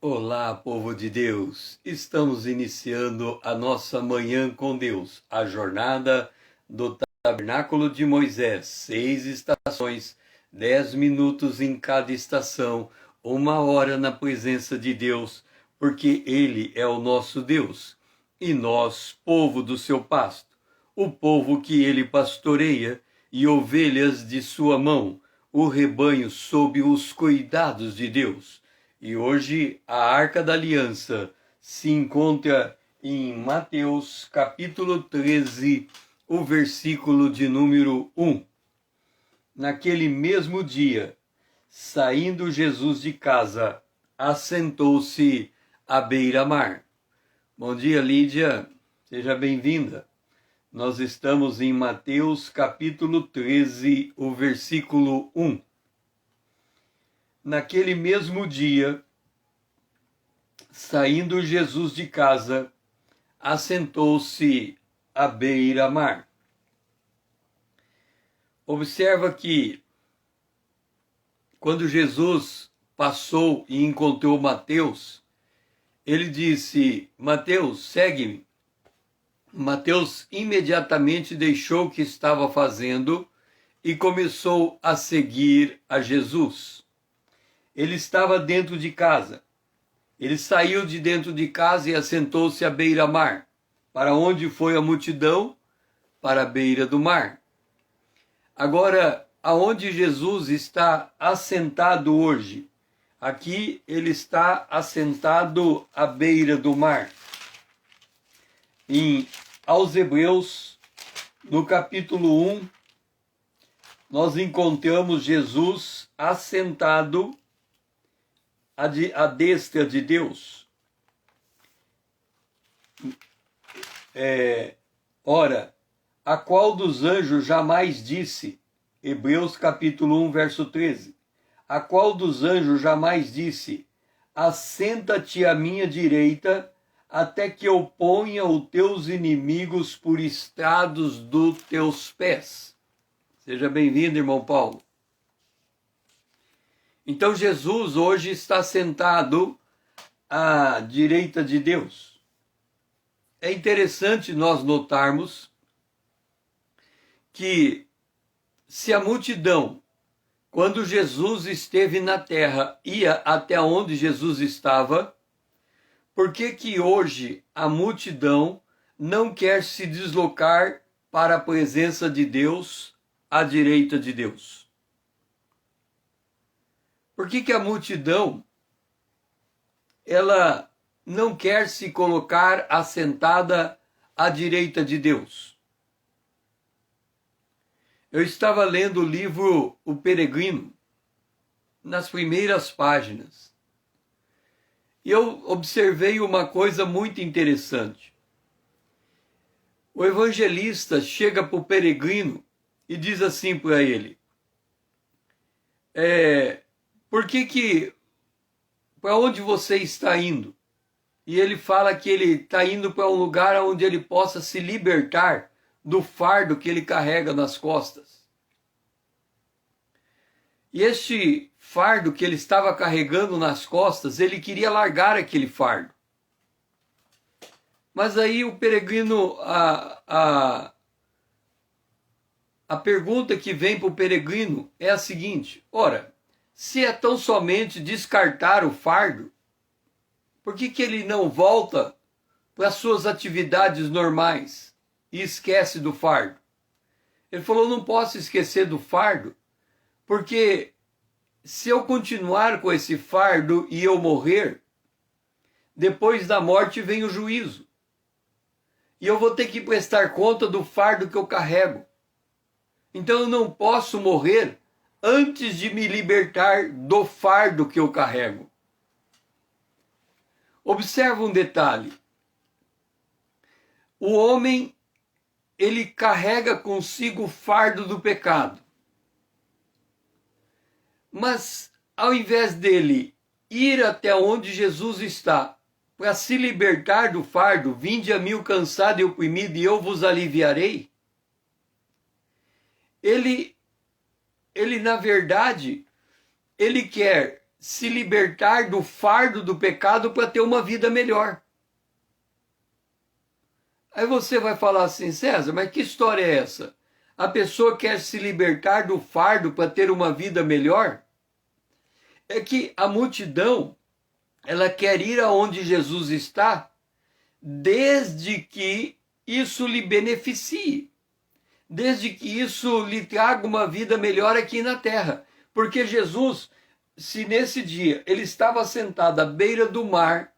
Olá, povo de Deus! Estamos iniciando a nossa manhã com Deus, a jornada do Tabernáculo de Moisés, 6 estações, 10 minutos em cada estação, 1 hora na presença de Deus, porque Ele é o nosso Deus, e nós, povo do seu pasto, o povo que Ele pastoreia, e ovelhas de sua mão, o rebanho sob os cuidados de Deus. E hoje a Arca da Aliança se encontra em Mateus capítulo 13, o versículo de número 1. Naquele mesmo dia, saindo Jesus de casa, assentou-se à beira-mar. Bom dia, Lídia, seja bem-vinda. Nós estamos em Mateus capítulo 13, o versículo 1. Naquele mesmo dia, saindo Jesus de casa, assentou-se à beira-mar. Observa que, quando Jesus passou e encontrou Mateus, ele disse: Mateus, segue-me. Mateus imediatamente deixou o que estava fazendo e começou a seguir a Jesus. Ele estava dentro de casa. Ele saiu de dentro de casa e assentou-se à beira-mar. Para onde foi a multidão? Para a beira do mar. Agora, aonde Jesus está assentado hoje? Aqui ele está assentado à beira do mar. Aos Hebreus, no capítulo 1, nós encontramos Jesus assentado à destra de Deus. Ora, a qual dos anjos jamais disse, Hebreus capítulo 1, verso 13, a qual dos anjos jamais disse, assenta-te à minha direita, até que eu ponha os teus inimigos por estrados dos teus pés. Seja bem-vindo, irmão Paulo. Então Jesus hoje está sentado à direita de Deus. É interessante nós notarmos que se a multidão, quando Jesus esteve na terra, ia até onde Jesus estava, por que hoje a multidão não quer se deslocar para a presença de Deus, à direita de Deus? Por que a multidão ela não quer se colocar assentada à direita de Deus? Eu estava lendo o livro O Peregrino, nas primeiras páginas, e eu observei uma coisa muito interessante. O evangelista chega para o peregrino e diz assim para ele: para onde você está indo? E ele fala que ele está indo para um lugar onde ele possa se libertar do fardo que ele carrega nas costas. E este fardo que ele estava carregando nas costas, ele queria largar aquele fardo. Mas aí o peregrino, a pergunta que vem para o peregrino é a seguinte: ora, se é tão somente descartar o fardo, por que ele não volta para as suas atividades normais e esquece do fardo? Ele falou: não posso esquecer do fardo, porque se eu continuar com esse fardo e eu morrer, depois da morte vem o juízo. E eu vou ter que prestar conta do fardo que eu carrego. Então eu não posso morrer antes de me libertar do fardo que eu carrego. Observa um detalhe. O homem, ele carrega consigo o fardo do pecado. Mas, ao invés dele ir até onde Jesus está, para se libertar do fardo, vinde a mim o cansado e oprimido, e eu vos aliviarei, ele na verdade, ele quer se libertar do fardo do pecado para ter uma vida melhor. Aí você vai falar assim, César, mas que história é essa? A pessoa quer se libertar do fardo para ter uma vida melhor? É que a multidão, ela quer ir aonde Jesus está, desde que isso lhe beneficie, desde que isso lhe traga uma vida melhor aqui na terra. Porque Jesus, se nesse dia ele estava sentado à beira do mar,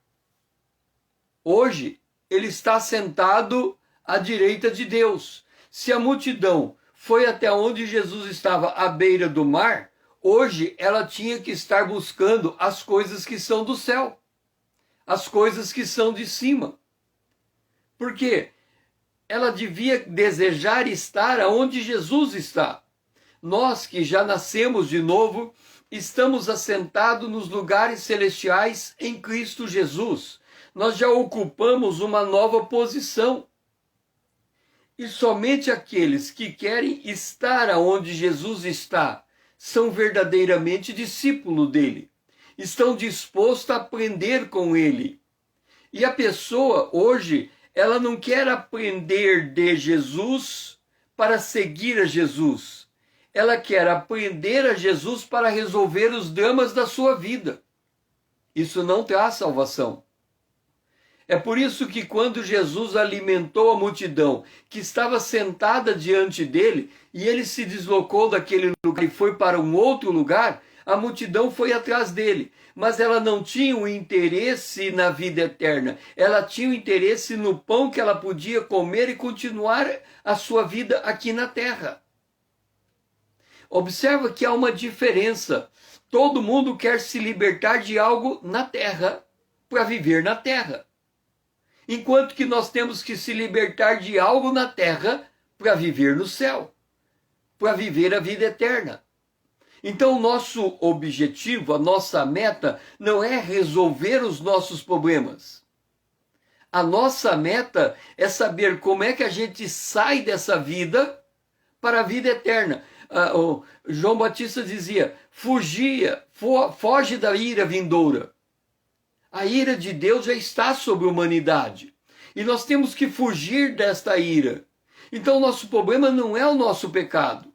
hoje ele está sentado à direita de Deus. Se a multidão foi até onde Jesus estava à beira do mar, hoje ela tinha que estar buscando as coisas que são do céu, as coisas que são de cima. Porque ela devia desejar estar aonde Jesus está. Nós que já nascemos de novo, estamos assentados nos lugares celestiais em Cristo Jesus. Nós já ocupamos uma nova posição. E somente aqueles que querem estar aonde Jesus está são verdadeiramente discípulos dele. Estão dispostos a aprender com ele. E a pessoa hoje, ela não quer aprender de Jesus para seguir a Jesus. Ela quer aprender a Jesus para resolver os dramas da sua vida. Isso não traz salvação. É por isso que quando Jesus alimentou a multidão que estava sentada diante dele, e ele se deslocou daquele lugar e foi para um outro lugar, a multidão foi atrás dele. Mas ela não tinha o interesse na vida eterna. Ela tinha o interesse no pão que ela podia comer e continuar a sua vida aqui na terra. Observa que há uma diferença. Todo mundo quer se libertar de algo na terra para viver na terra. Enquanto que nós temos que se libertar de algo na terra para viver no céu, para viver a vida eterna. Então, o nosso objetivo, a nossa meta, não é resolver os nossos problemas. A nossa meta é saber como é que a gente sai dessa vida para a vida eterna. O João Batista dizia, foge da ira vindoura. A ira de Deus já está sobre a humanidade. E nós temos que fugir desta ira. Então, o nosso problema não é o nosso pecado.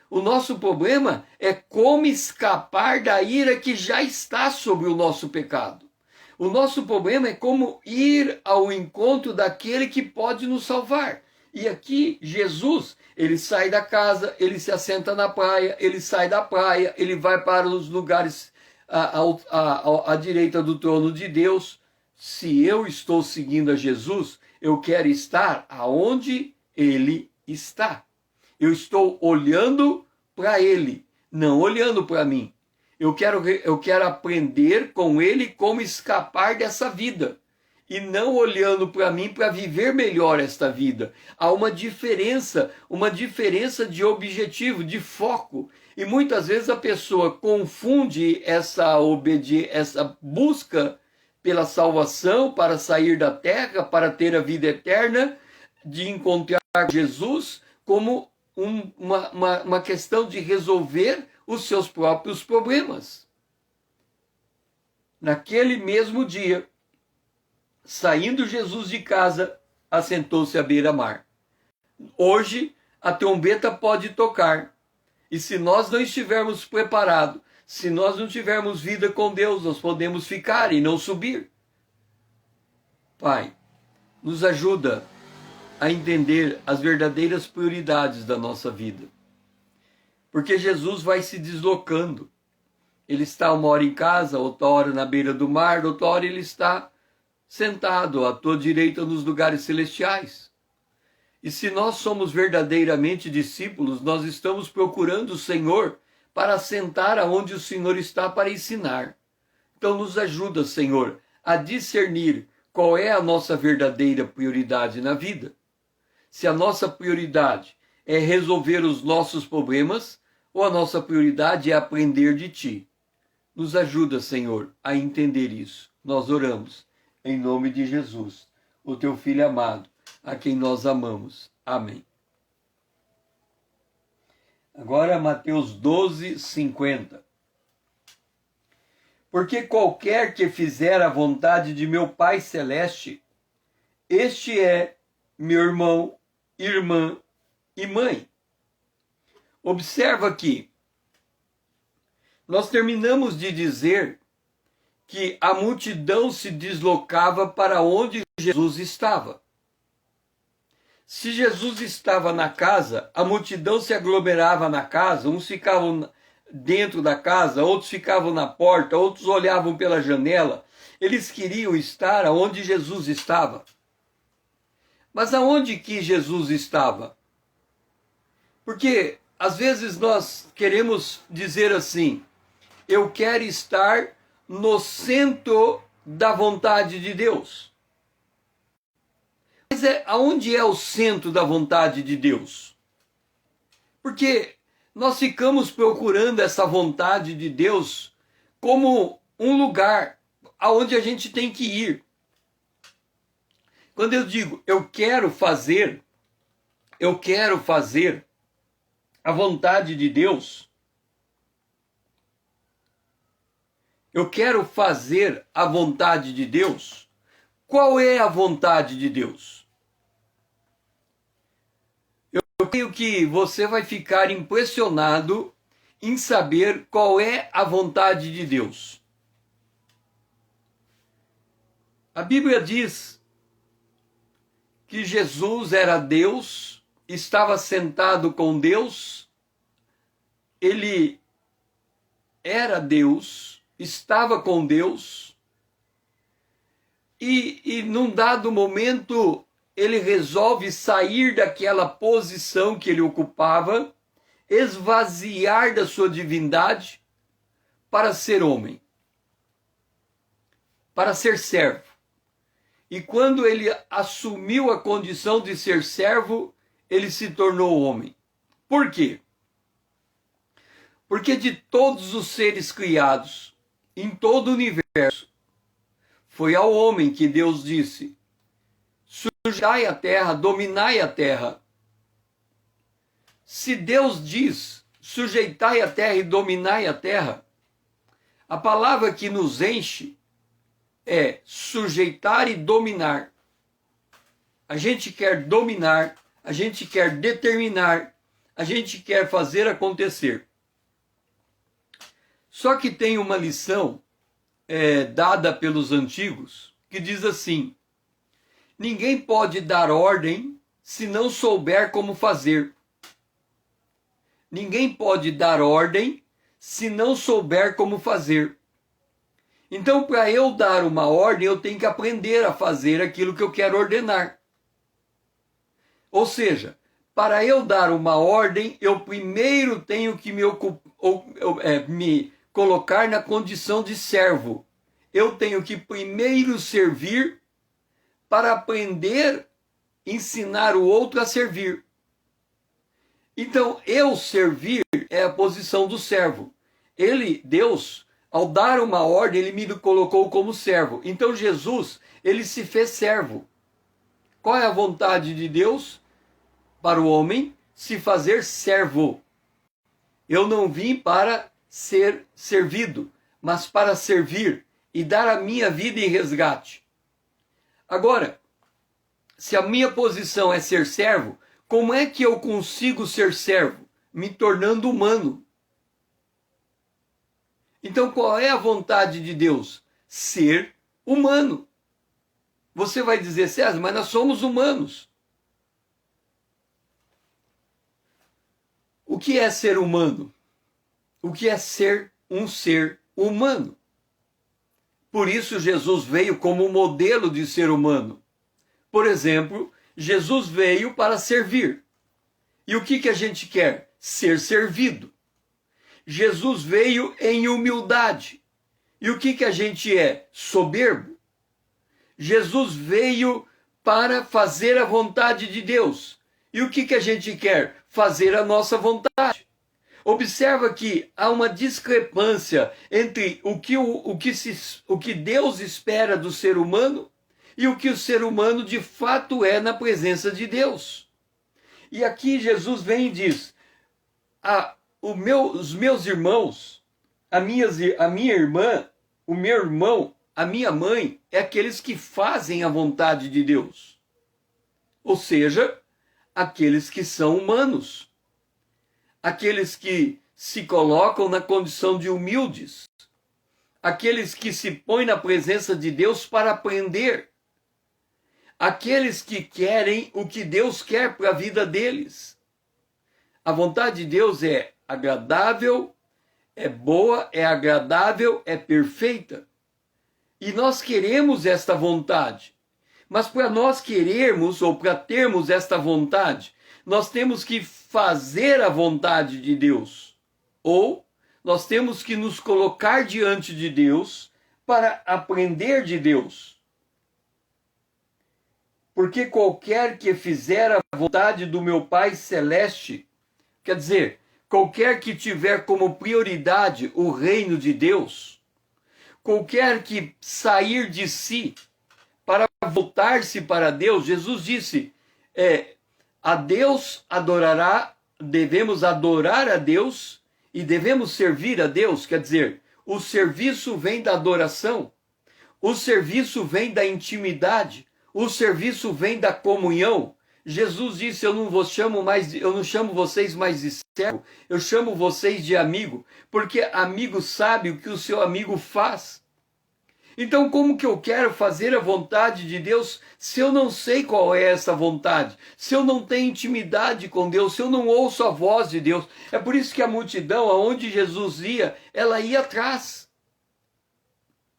O nosso problema é como escapar da ira que já está sobre o nosso pecado. O nosso problema é como ir ao encontro daquele que pode nos salvar. E aqui, Jesus, ele sai da casa, ele se assenta na praia, ele sai da praia, ele vai para os lugares à direita do trono de Deus. Se eu estou seguindo a Jesus, eu quero estar aonde ele está. Eu estou olhando para ele, não olhando para mim. Eu quero aprender com ele como escapar dessa vida. E não olhando para mim para viver melhor esta vida. Há uma diferença de objetivo, de foco. E muitas vezes a pessoa confunde essa busca pela salvação, para sair da terra, para ter a vida eterna, de encontrar Jesus, como uma questão de resolver os seus próprios problemas. Naquele mesmo dia, saindo Jesus de casa, assentou-se à beira-mar. Hoje, a trombeta pode tocar. E se nós não estivermos preparados, se nós não tivermos vida com Deus, nós podemos ficar e não subir. Pai, nos ajuda a entender as verdadeiras prioridades da nossa vida. Porque Jesus vai se deslocando. Ele está uma hora em casa, outra hora na beira do mar, outra hora ele está sentado à tua direita nos lugares celestiais. E se nós somos verdadeiramente discípulos, nós estamos procurando o Senhor para sentar aonde o Senhor está para ensinar. Então nos ajuda, Senhor, a discernir qual é a nossa verdadeira prioridade na vida. Se a nossa prioridade é resolver os nossos problemas, ou a nossa prioridade é aprender de Ti. Nos ajuda, Senhor, a entender isso. Nós oramos em nome de Jesus, o Teu Filho amado, a quem nós amamos. Amém. Agora Mateus 12, 50. Porque qualquer que fizer a vontade de meu Pai Celeste, este é meu irmão, irmã e mãe. Observa que nós terminamos de dizer que a multidão se deslocava para onde Jesus estava. Se Jesus estava na casa, a multidão se aglomerava na casa, uns ficavam dentro da casa, outros ficavam na porta, outros olhavam pela janela. Eles queriam estar onde Jesus estava. Mas aonde que Jesus estava? Porque às vezes nós queremos dizer assim: eu quero estar no centro da vontade de Deus. Mas aonde é o centro da vontade de Deus? Porque nós ficamos procurando essa vontade de Deus como um lugar aonde a gente tem que ir. Quando eu digo eu quero fazer a vontade de Deus, eu quero fazer a vontade de Deus. Qual é a vontade de Deus? Eu creio que você vai ficar impressionado em saber qual é a vontade de Deus. A Bíblia diz que Jesus era Deus, estava sentado com Deus, ele era Deus, estava com Deus, e num dado momento ele resolve sair daquela posição que ele ocupava, esvaziar da sua divindade para ser homem, para ser servo. E quando ele assumiu a condição de ser servo, ele se tornou homem. Por quê? Porque de todos os seres criados, em todo o universo, foi ao homem que Deus disse: sujeitai a terra, dominai a terra. Se Deus diz sujeitai a terra e dominai a terra, a palavra que nos enche é sujeitar e dominar. A gente quer dominar, a gente quer determinar, a gente quer fazer acontecer. Só que tem uma lição dada pelos antigos que diz assim: ninguém pode dar ordem se não souber como fazer. Ninguém pode dar ordem se não souber como fazer. Então, para eu dar uma ordem, eu tenho que aprender a fazer aquilo que eu quero ordenar. Ou seja, para eu dar uma ordem, eu primeiro tenho que me colocar na condição de servo. Eu tenho que primeiro servir para aprender a ensinar o outro a servir. Então, eu servir é a posição do servo. Deus, ao dar uma ordem, ele me colocou como servo. Então, Jesus, ele se fez servo. Qual é a vontade de Deus para o homem? Se fazer servo. Eu não vim para ser servido, mas para servir e dar a minha vida em resgate. Agora, se a minha posição é ser servo, como é que eu consigo ser servo? Me tornando humano. Então, qual é a vontade de Deus? Ser humano. Você vai dizer, César, mas nós somos humanos. O que é ser humano? O que é ser um ser humano? Por isso, Jesus veio como modelo de ser humano. Por exemplo, Jesus veio para servir. E o que a gente quer? Ser servido. Jesus veio em humildade. E o que a gente é? Soberbo. Jesus veio para fazer a vontade de Deus. E o que a gente quer? Fazer a nossa vontade. Observa que há uma discrepância entre o que Deus espera do ser humano e o que o ser humano de fato é na presença de Deus. E aqui Jesus vem e diz: os meus irmãos, a minha irmã, o meu irmão, a minha mãe, é aqueles que fazem a vontade de Deus. Ou seja, aqueles que são humanos. Aqueles que se colocam na condição de humildes. Aqueles que se põem na presença de Deus para aprender. Aqueles que querem o que Deus quer para a vida deles. A vontade de Deus é agradável, é boa, é agradável, é perfeita. E nós queremos esta vontade. Mas para nós querermos ou para termos esta vontade, nós temos que fazer a vontade de Deus. Ou nós temos que nos colocar diante de Deus para aprender de Deus. Porque qualquer que fizer a vontade do meu Pai Celeste, quer dizer, qualquer que tiver como prioridade o reino de Deus, qualquer que sair de si para voltar-se para Deus, Jesus disse, a Deus adorará, devemos adorar a Deus e devemos servir a Deus, quer dizer, o serviço vem da adoração, o serviço vem da intimidade, o serviço vem da comunhão. Jesus disse, eu não chamo vocês mais de servo, eu chamo vocês de amigo, porque amigo sabe o que o seu amigo faz. Então, como que eu quero fazer a vontade de Deus se eu não sei qual é essa vontade? Se eu não tenho intimidade com Deus, se eu não ouço a voz de Deus? É por isso que a multidão, aonde Jesus ia, ela ia atrás.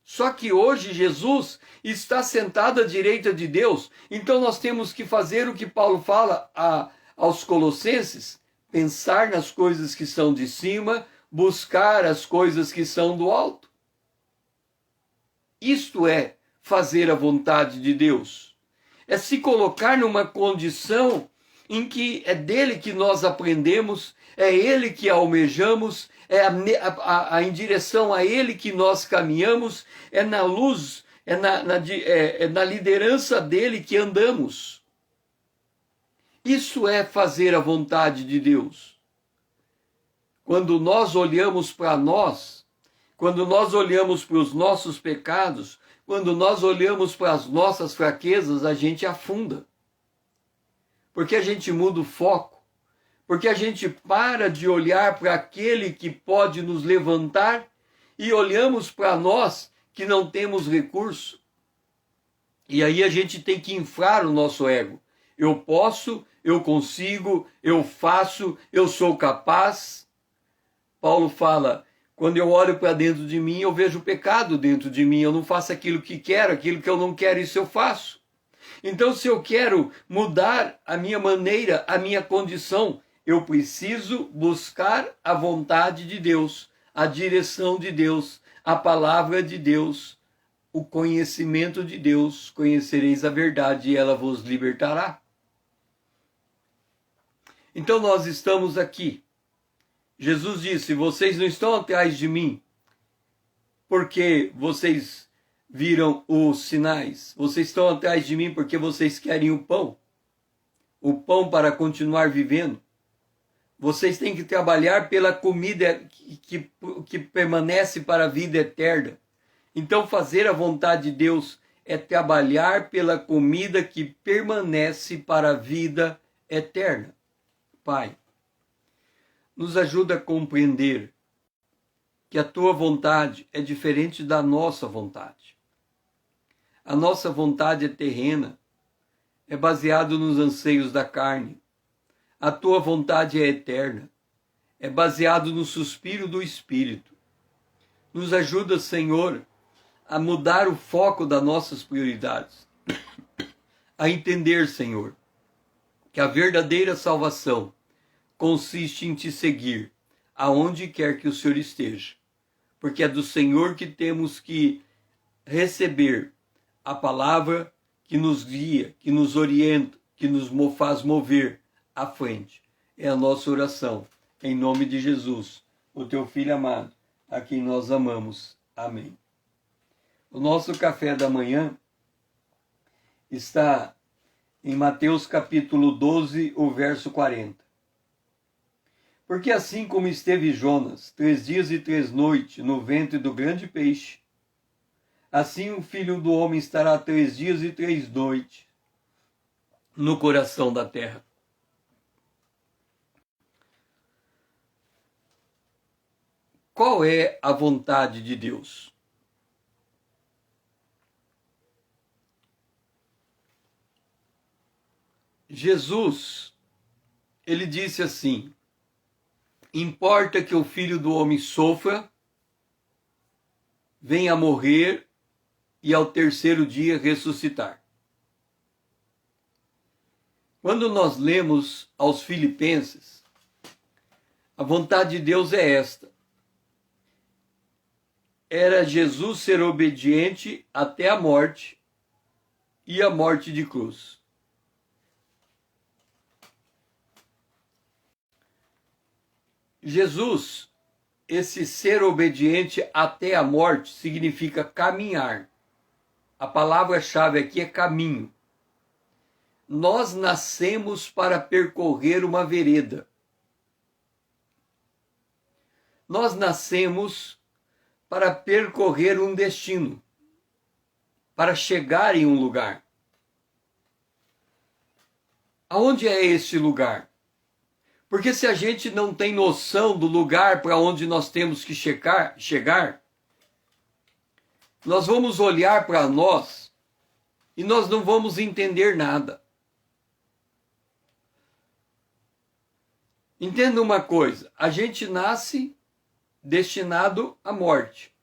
Só que hoje Jesus está sentado à direita de Deus. Então nós temos que fazer o que Paulo fala aos Colossenses, pensar nas coisas que são de cima, buscar as coisas que são do alto. Isto é fazer a vontade de Deus. É se colocar numa condição em que é dele que nós aprendemos, é ele que almejamos, em direção a ele que nós caminhamos, é na luz, é na liderança dele que andamos. Isso é fazer a vontade de Deus. Quando nós olhamos para nós, quando nós olhamos para os nossos pecados, quando nós olhamos para as nossas fraquezas, a gente afunda. Porque a gente muda o foco. Porque a gente para de olhar para aquele que pode nos levantar e olhamos para nós que não temos recurso. E aí a gente tem que inflar o nosso ego. Eu posso, eu consigo, eu faço, eu sou capaz. Paulo fala, quando eu olho para dentro de mim, eu vejo o pecado dentro de mim. Eu não faço aquilo que quero, aquilo que eu não quero, isso eu faço. Então, se eu quero mudar a minha maneira, a minha condição, eu preciso buscar a vontade de Deus, a direção de Deus, a palavra de Deus, o conhecimento de Deus. Conhecereis a verdade e ela vos libertará. Então nós estamos aqui. Jesus disse, vocês não estão atrás de mim porque vocês viram os sinais. Vocês estão atrás de mim porque vocês querem o pão para continuar vivendo. Vocês têm que trabalhar pela comida que permanece para a vida eterna. Então, fazer a vontade de Deus é trabalhar pela comida que permanece para a vida eterna. Pai, nos ajuda a compreender que a tua vontade é diferente da nossa vontade. A nossa vontade é terrena, é baseada nos anseios da carne. A tua vontade é eterna, é baseado no suspiro do Espírito. Nos ajuda, Senhor, a mudar o foco das nossas prioridades. A entender, Senhor, que a verdadeira salvação consiste em te seguir, aonde quer que o Senhor esteja. Porque é do Senhor que temos que receber a palavra que nos guia, que nos orienta, que nos faz mover à frente. É a nossa oração. Em nome de Jesus, o teu Filho amado, a quem nós amamos. Amém. O nosso café da manhã está em Mateus capítulo 12, o verso 40. Porque assim como esteve Jonas 3 dias e 3 noites no ventre do grande peixe, assim o Filho do Homem estará 3 dias e 3 noites no coração da terra. Qual é a vontade de Deus? Jesus, ele disse assim: importa que o Filho do Homem sofra, venha a morrer e ao terceiro dia ressuscitar. Quando nós lemos aos Filipenses, a vontade de Deus é esta: era Jesus ser obediente até a morte e a morte de cruz. Jesus, esse ser obediente até a morte, significa caminhar. A palavra-chave aqui é caminho. Nós nascemos para percorrer uma vereda. Nós nascemos para percorrer um destino, para chegar em um lugar. Aonde é esse lugar? Porque se a gente não tem noção do lugar para onde nós temos que chegar, nós vamos olhar para nós e nós não vamos entender nada. Entenda uma coisa, a gente nasce destinado à morte.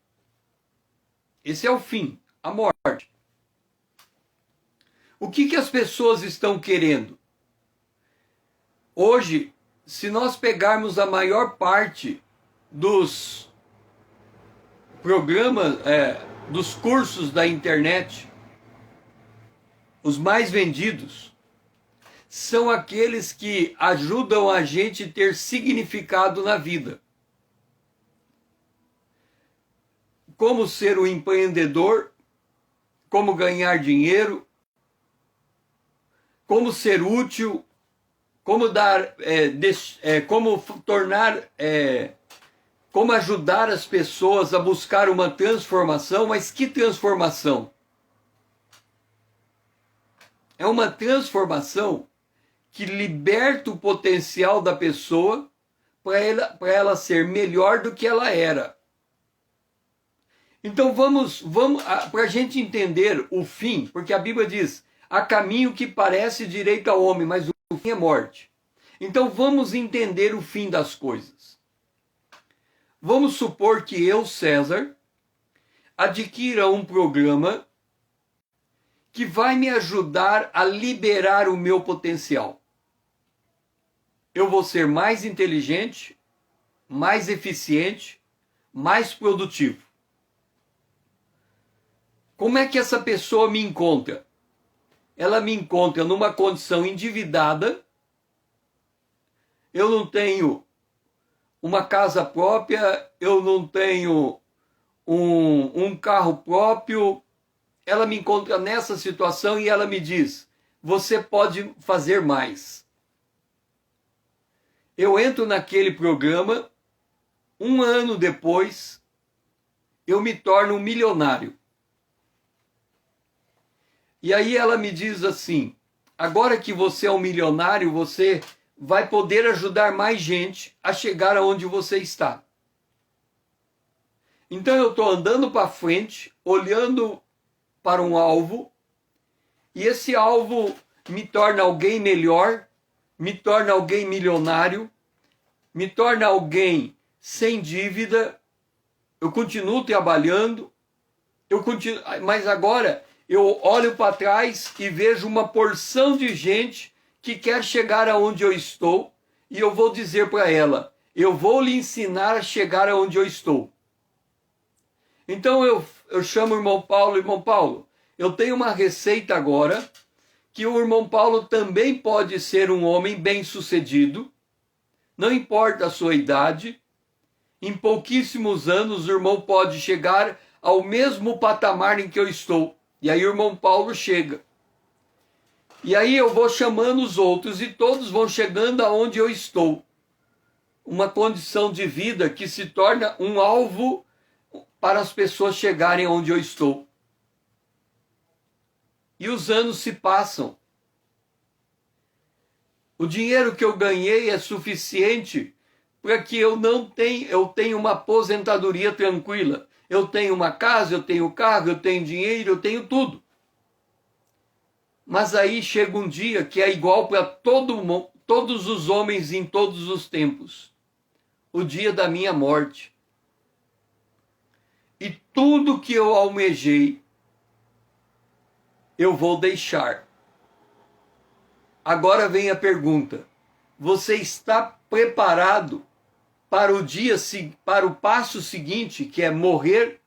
Esse é o fim, a morte. O que as pessoas estão querendo? Hoje, se nós pegarmos a maior parte dos programas, dos cursos da internet, os mais vendidos, são aqueles que ajudam a gente a ter significado na vida. Como ser um empreendedor, como ganhar dinheiro, como ser útil, como dar, como ajudar as pessoas a buscar uma transformação. Mas que transformação? É uma transformação que liberta o potencial da pessoa para ela ser melhor do que ela era. Então vamos para a gente entender o fim, porque a Bíblia diz: há caminho que parece direito ao homem, mas o fim é morte. Então vamos entender o fim das coisas. Vamos supor que eu, César, adquira um programa que vai me ajudar a liberar o meu potencial. Eu vou ser mais inteligente, mais eficiente, mais produtivo. Como é que essa pessoa me encontra? Ela me encontra numa condição endividada. Eu não tenho uma casa própria, eu não tenho um carro próprio. Ela me encontra nessa situação e ela me diz: você pode fazer mais. Eu entro naquele programa, um ano depois, eu me torno um milionário. E aí ela me diz assim: agora que você é um milionário, você vai poder ajudar mais gente a chegar aonde você está. Então eu estou andando para frente, olhando para um alvo, e esse alvo me torna alguém melhor, me torna alguém milionário, me torna alguém sem dívida. Eu continuo trabalhando, mas agora eu olho para trás e vejo uma porção de gente que quer chegar aonde eu estou, e eu vou dizer para ela: eu vou lhe ensinar a chegar aonde eu estou. Então eu chamo o irmão Paulo, eu tenho uma receita agora, que o irmão Paulo também pode ser um homem bem-sucedido, não importa a sua idade, em pouquíssimos anos o irmão pode chegar ao mesmo patamar em que eu estou. E aí o irmão Paulo chega. E aí eu vou chamando os outros e todos vão chegando aonde eu estou. Uma condição de vida que se torna um alvo para as pessoas chegarem onde eu estou. e os anos se passam. O dinheiro que eu ganhei é suficiente para que eu tenha uma aposentadoria tranquila. Eu tenho uma casa, eu tenho carro, eu tenho dinheiro, eu tenho tudo. Mas aí chega um dia que é igual para todos os homens em todos os tempos. O dia da minha morte. E tudo que eu almejei, eu vou deixar. Agora vem a pergunta: você está preparado para para o passo seguinte, que é morrer?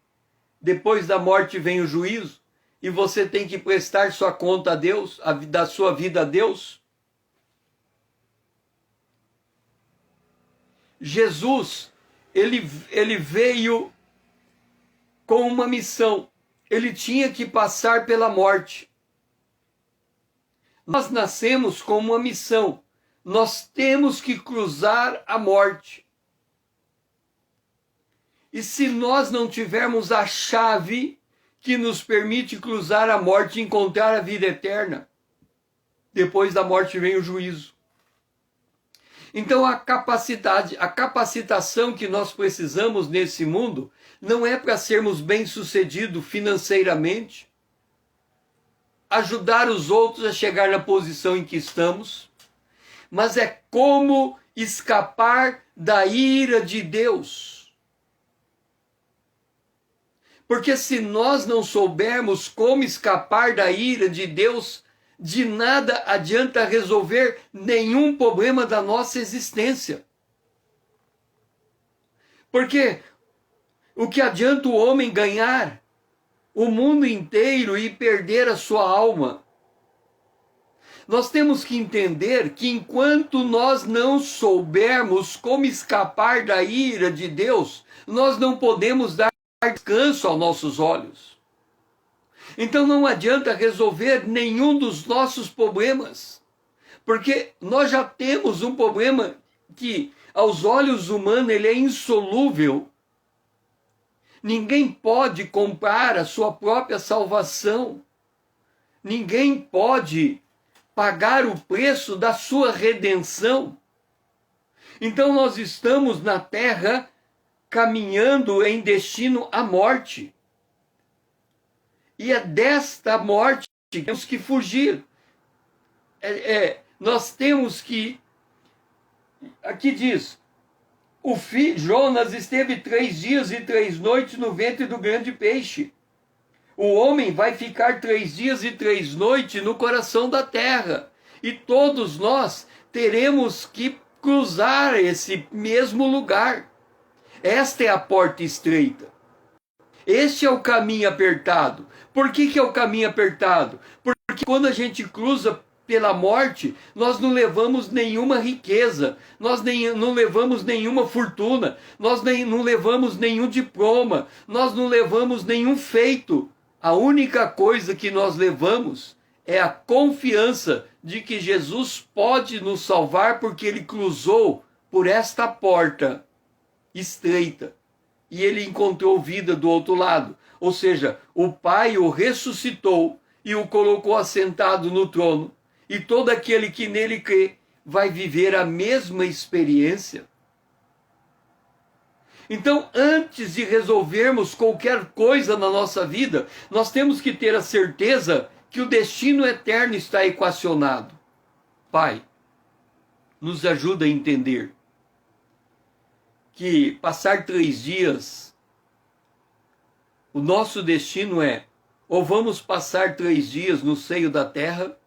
Depois da morte vem o juízo, e você tem que prestar sua conta a Deus, da sua vida a Deus? Jesus, ele veio com uma missão. Ele tinha que passar pela morte. Nós nascemos com uma missão. Nós temos que cruzar a morte. E se nós não tivermos a chave que nos permite cruzar a morte e encontrar a vida eterna, depois da morte vem o juízo. Então a capacitação que nós precisamos nesse mundo não é para sermos bem-sucedidos financeiramente, ajudar os outros a chegar na posição em que estamos, mas é como escapar da ira de Deus. Porque se nós não soubermos como escapar da ira de Deus, de nada adianta resolver nenhum problema da nossa existência. Porque o que adianta o homem ganhar o mundo inteiro e perder a sua alma? Nós temos que entender que enquanto nós não soubermos como escapar da ira de Deus, nós não podemos dar descanso aos nossos olhos. Então não adianta resolver nenhum dos nossos problemas, porque nós já temos um problema que aos olhos humanos ele é insolúvel. Ninguém pode comprar a sua própria salvação. Ninguém pode pagar o preço da sua redenção. Então nós estamos na terra caminhando em destino à morte. E é desta morte que temos que fugir. Nós temos que... Aqui diz... Jonas esteve 3 dias e 3 noites no ventre do grande peixe. O homem vai ficar 3 dias e 3 noites no coração da terra. E todos nós teremos que cruzar esse mesmo lugar. Esta é a porta estreita. Este é o caminho apertado. Por que é o caminho apertado? Porque quando a gente cruza pela morte, nós não levamos nenhuma riqueza, nós não levamos nenhuma fortuna, nós não levamos nenhum diploma, nós não levamos nenhum feito. A única coisa que nós levamos é a confiança de que Jesus pode nos salvar porque ele cruzou por esta porta estreita e ele encontrou vida do outro lado. Ou seja, o Pai o ressuscitou e o colocou assentado no trono. E todo aquele que nele crê vai viver a mesma experiência. Então, antes de resolvermos qualquer coisa na nossa vida, nós temos que ter a certeza que o destino eterno está equacionado. Pai, nos ajuda a entender que passar 3 dias, o nosso destino é, ou vamos passar 3 dias no seio da terra,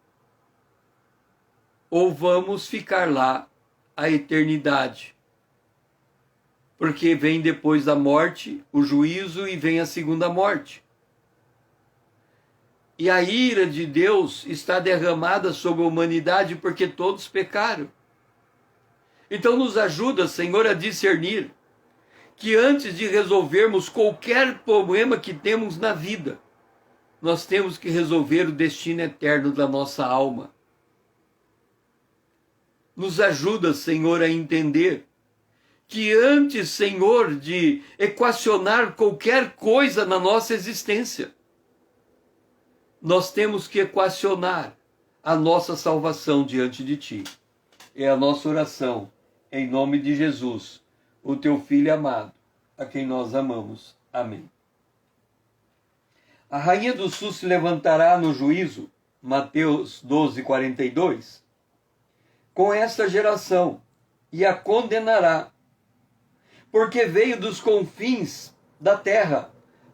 ou vamos ficar lá a eternidade. Porque vem depois da morte o juízo e vem a segunda morte. E a ira de Deus está derramada sobre a humanidade porque todos pecaram. Então nos ajuda, Senhor, a discernir que antes de resolvermos qualquer problema que temos na vida, nós temos que resolver o destino eterno da nossa alma. Nos ajuda, Senhor, a entender que antes, Senhor, de equacionar qualquer coisa na nossa existência, nós temos que equacionar a nossa salvação diante de ti. É a nossa oração, em nome de Jesus, o teu Filho amado, a quem nós amamos. Amém. A rainha do sul se levantará no juízo, Mateus 12, 42, com esta geração, e a condenará, porque veio dos confins da terra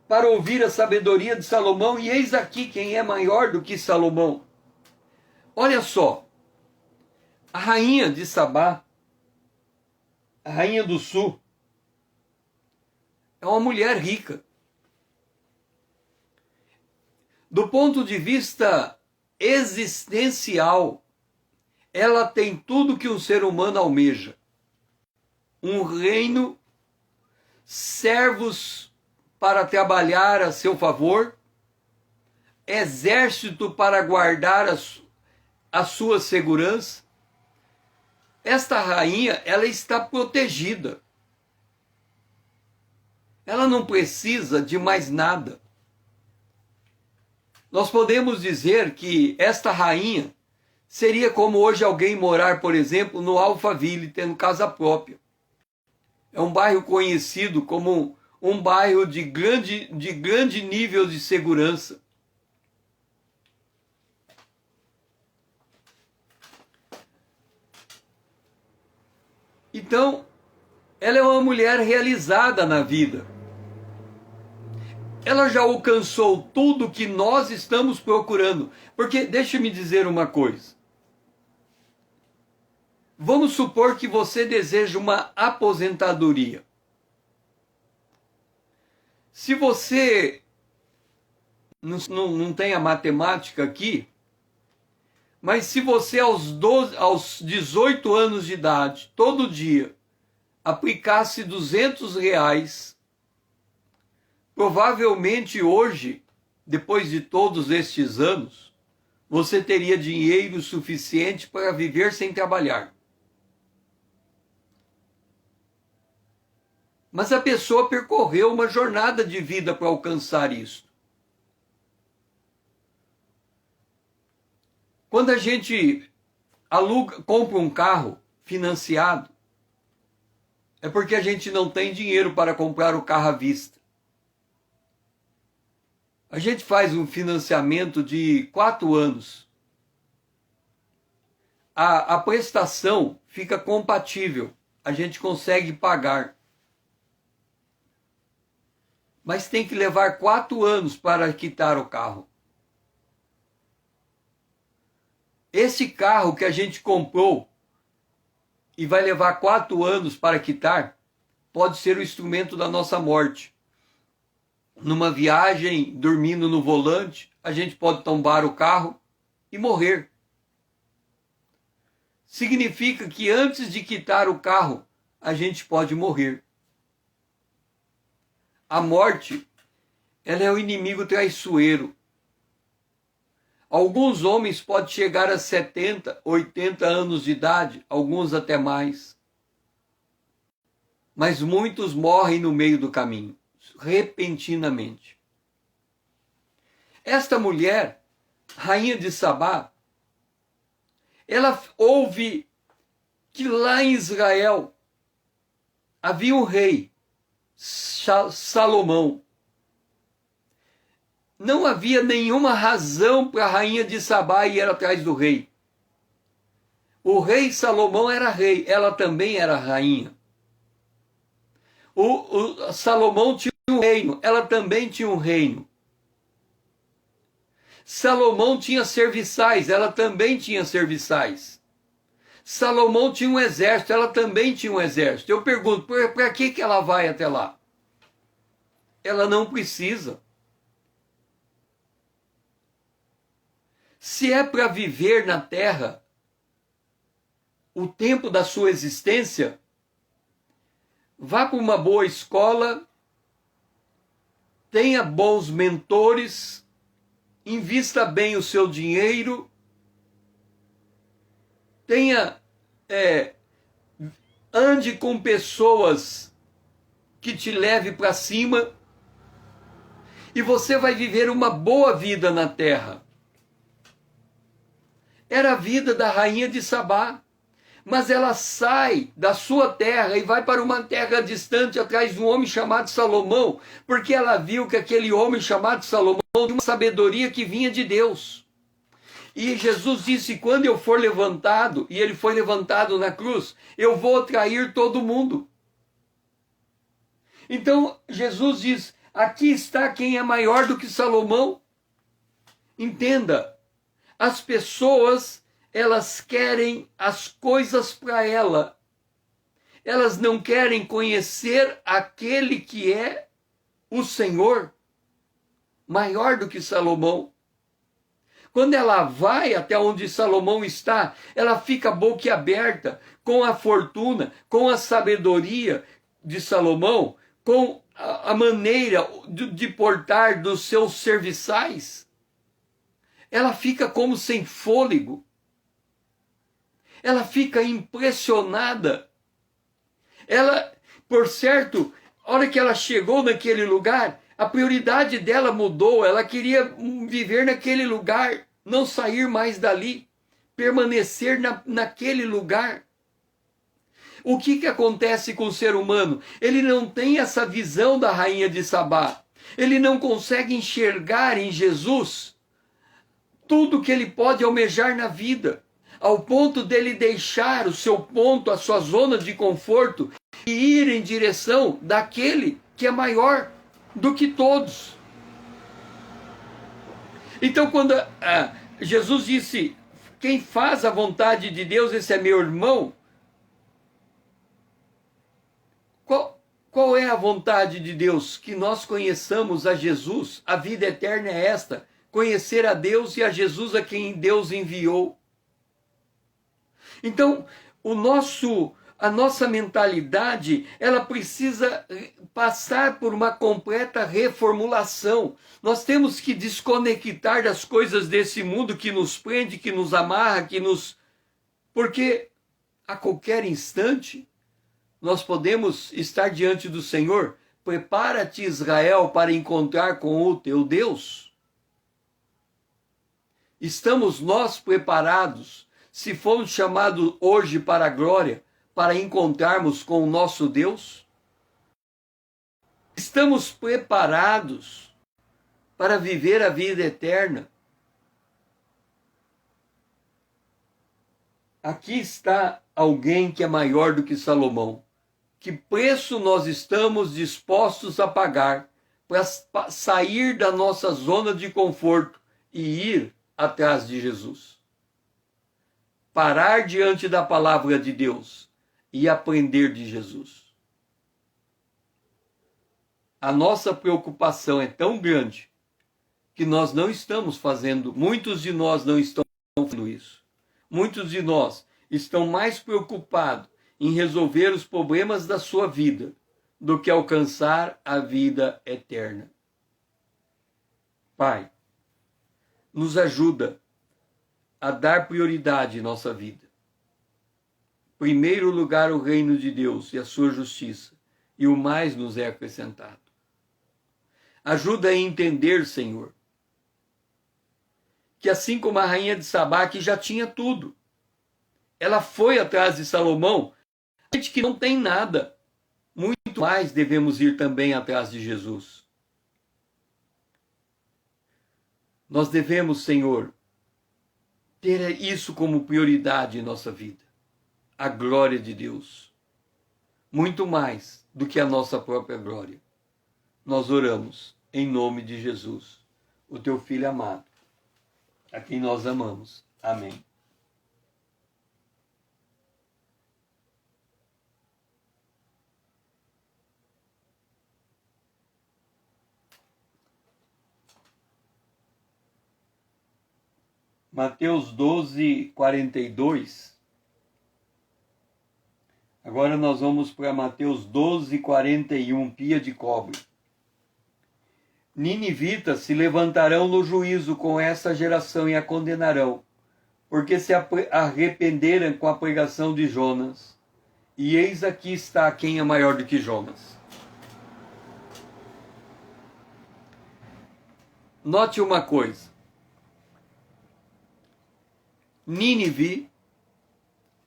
para ouvir a sabedoria de Salomão, e eis aqui quem é maior do que Salomão. Olha só, a rainha de Sabá, a rainha do sul, é uma mulher rica. Do ponto de vista existencial, ela tem tudo que um ser humano almeja. Um reino, servos para trabalhar a seu favor, exército para guardar a sua segurança. Esta rainha, ela está protegida. Ela não precisa de mais nada. Nós podemos dizer que esta rainha seria como hoje alguém morar, por exemplo, no Alphaville, tendo casa própria. É um bairro conhecido como um bairro de grande nível de segurança. Então, ela é uma mulher realizada na vida. Ela já alcançou tudo que nós estamos procurando. Porque, deixe-me dizer uma coisa. Vamos supor que você deseja uma aposentadoria. Se você não tem a matemática aqui, mas se você aos 18 anos de idade, todo dia, aplicasse R$ 200, provavelmente hoje, depois de todos estes anos, você teria dinheiro suficiente para viver sem trabalhar. Mas a pessoa percorreu uma jornada de vida para alcançar isso. Quando a gente compra um carro financiado, é porque a gente não tem dinheiro para comprar o carro à vista. A gente faz um financiamento de 4 anos. A prestação fica compatível, a gente consegue pagar. Mas tem que levar 4 anos para quitar o carro. Esse carro que a gente comprou e vai levar 4 anos para quitar, pode ser o instrumento da nossa morte. Numa viagem, dormindo no volante, a gente pode tombar o carro e morrer. Significa que antes de quitar o carro, a gente pode morrer. A morte, ela é o inimigo traiçoeiro. Alguns homens podem chegar a 70, 80 anos de idade, alguns até mais. Mas muitos morrem no meio do caminho, repentinamente. Esta mulher, rainha de Sabá, ela ouve que lá em Israel havia um rei, Salomão. Não havia nenhuma razão para a rainha de Sabá ir atrás do rei. O rei Salomão era rei, ela também era rainha. Salomão tinha um reino, ela também tinha um reino. Salomão tinha serviçais, ela também tinha serviçais. Salomão tinha um exército, ela também tinha um exército. Eu pergunto, para que ela vai até lá? Ela não precisa. Se é para viver na terra o tempo da sua existência, vá para uma boa escola, tenha bons mentores, invista bem o seu dinheiro, ande com pessoas que te levem para cima e você vai viver uma boa vida na terra. Era a vida da rainha de Sabá, mas ela sai da sua terra e vai para uma terra distante atrás de um homem chamado Salomão, porque ela viu que aquele homem chamado Salomão tinha uma sabedoria que vinha de Deus. E Jesus disse: quando eu for levantado, e ele foi levantado na cruz, eu vou atrair todo mundo. Então Jesus diz: aqui está quem é maior do que Salomão. Entenda, as pessoas, elas querem as coisas para ela. Elas não querem conhecer aquele que é o Senhor, maior do que Salomão. Quando ela vai até onde Salomão está, ela fica boquiaberta com a fortuna, com a sabedoria de Salomão, com a maneira de portar dos seus serviçais. Ela fica como sem fôlego. Ela fica impressionada. Ela, por certo, a hora que ela chegou naquele lugar, a prioridade dela mudou. Ela queria viver naquele lugar, não sair mais dali, permanecer naquele lugar. O que acontece com o ser humano? Ele não tem essa visão da rainha de Sabá. Ele não consegue enxergar em Jesus tudo que ele pode almejar na vida, ao ponto dele deixar o seu ponto, a sua zona de conforto e ir em direção daquele que é maior do que todos. Então, quando Jesus disse: quem faz a vontade de Deus, esse é meu irmão. Qual é a vontade de Deus? Que nós conheçamos a Jesus. A vida eterna é esta: conhecer a Deus e a Jesus a quem Deus enviou. Então, a nossa mentalidade, ela precisa passar por uma completa reformulação. Nós temos que desconectar das coisas desse mundo que nos prende, que nos amarra, porque a qualquer instante nós podemos estar diante do Senhor. Prepara-te, Israel, para encontrar com o teu Deus. Estamos nós preparados, se fomos chamados hoje para a glória, para encontrarmos com o nosso Deus? Estamos preparados para viver a vida eterna? Aqui está alguém que é maior do que Salomão. Que preço nós estamos dispostos a pagar para sair da nossa zona de conforto e ir atrás de Jesus? Parar diante da palavra de Deus e aprender de Jesus. A nossa preocupação é tão grande que nós não estamos fazendo, muitos de nós não estão fazendo isso. Muitos de nós estão mais preocupados em resolver os problemas da sua vida do que alcançar a vida eterna. Pai, nos ajuda a dar prioridade em nossa vida. Em primeiro lugar, o reino de Deus e a sua justiça, e o mais nos é acrescentado. Ajuda a entender, Senhor, que assim como a rainha de Sabá, que já tinha tudo, ela foi atrás de Salomão, a gente que não tem nada, muito mais devemos ir também atrás de Jesus. Nós devemos, Senhor, ter isso como prioridade em nossa vida. A glória de Deus. Muito mais do que a nossa própria glória. Nós oramos em nome de Jesus, o teu Filho amado, a quem nós amamos. Amém. Mateus 12, 42. Agora nós vamos para Mateus 12, 41, pia de cobre. Ninivitas se levantarão no juízo com essa geração e a condenarão, porque se arrependeram com a pregação de Jonas. E eis aqui está quem é maior do que Jonas. Note uma coisa. Nínive,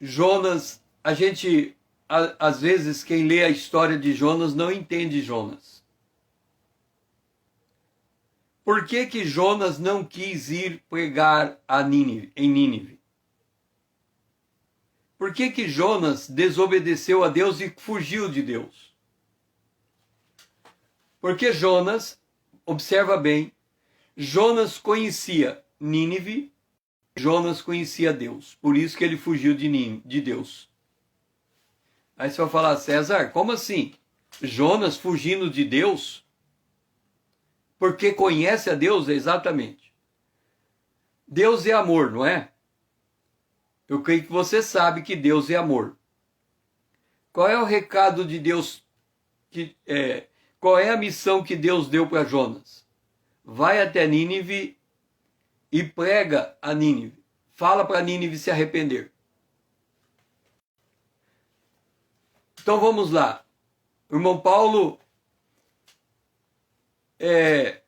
Jonas, às vezes, quem lê a história de Jonas não entende Jonas. Por que que Jonas não quis ir pregar em Nínive? Por que que Jonas desobedeceu a Deus e fugiu de Deus? Porque Jonas, observa bem, Jonas conhecia Nínive, Jonas conhecia Deus, por isso que ele fugiu de Deus. Aí você vai falar, César, como assim? Jonas fugindo de Deus? Porque conhece a Deus? Exatamente. Deus é amor, não é? Eu creio que você sabe que Deus é amor. Qual é o recado de Deus? Qual é a missão que Deus deu para Jonas? Vai até Nínive e prega a Nínive. Fala para Nínive se arrepender. Então vamos lá. O irmão Paulo é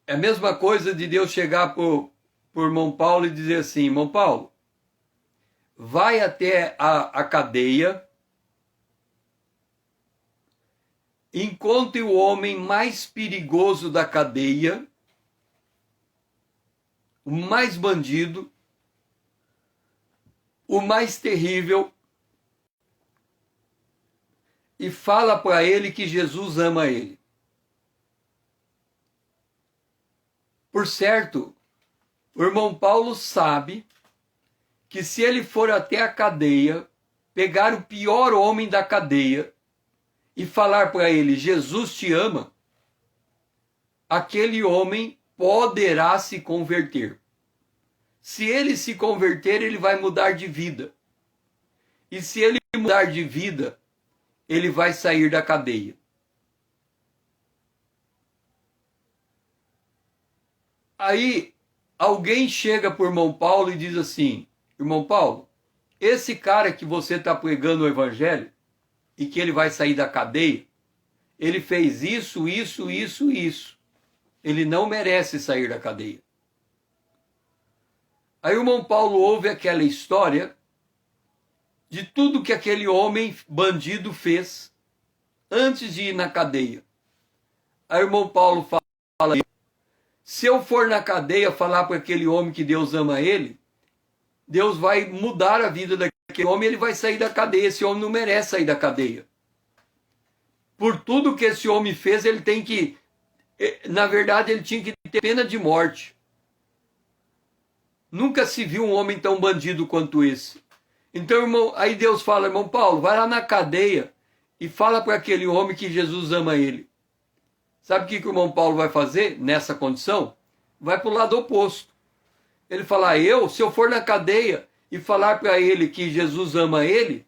a mesma coisa de Deus chegar pro irmão Paulo e dizer assim, irmão Paulo, vai até a cadeia, encontre o homem mais perigoso da cadeia, o mais bandido, o mais terrível, e fala para ele que Jesus ama ele. Por certo, o irmão Paulo sabe que se ele for até a cadeia, pegar o pior homem da cadeia e falar para ele, Jesus te ama, aquele homem poderá se converter. Se ele se converter, ele vai mudar de vida. E se ele mudar de vida, ele vai sair da cadeia. Aí, alguém chega para o irmão Paulo e diz assim, irmão Paulo, esse cara que você está pregando o evangelho e que ele vai sair da cadeia, ele fez isso, isso, isso, isso. Ele não merece sair da cadeia. Aí o irmão Paulo ouve aquela história de tudo que aquele homem bandido fez antes de ir na cadeia. Aí o irmão Paulo fala, se eu for na cadeia falar para aquele homem que Deus ama ele, Deus vai mudar a vida daquele homem, ele vai sair da cadeia. Esse homem não merece sair da cadeia. Por tudo que esse homem fez, ele tem que, na verdade, ele tinha que ter pena de morte. Nunca se viu um homem tão bandido quanto esse. Então, irmão, aí Deus fala, irmão Paulo, vai lá na cadeia e fala para aquele homem que Jesus ama ele. Sabe o que o irmão Paulo vai fazer nessa condição? Vai para o lado oposto. Ele fala, se eu for na cadeia e falar para ele que Jesus ama ele,